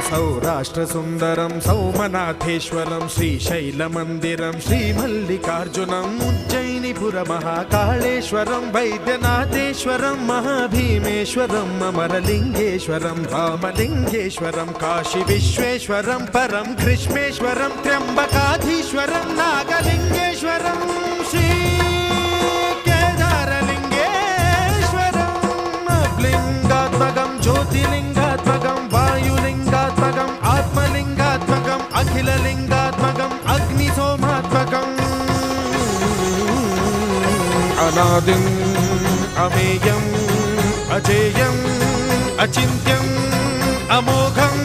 सौराष्ट्रसुन्दरं सौमनाथेश्वरं श्रीशैलमन्दिरं श्रीमल्लिकार्जुनं उज्जयिनीपुरमहाकाळेश्वरं वैद्यनाथेश्वरं महाभीमेश्वरम् अमरलिङ्गेश्वरं रामलिङ्गेश्वरं काशीविश्वेश्वरं परं ग्रीष्मेश्वरं त्र्यम्बकाधीश्वरं नागलिङ्गेश्वरं श्रीकेदारलिङ्गेश्वरं लिङ्गात्मकं ज्योतिलिङ्गात्मकं वायुलिङ्गात्मकम् आत्मलिङ्गात्मकम् अखिललिङ्गात्मकम् अग्निसोमात्मकम् अनादिम् अमेयम् अजेयम् अचिन्त्यम् अमोघम्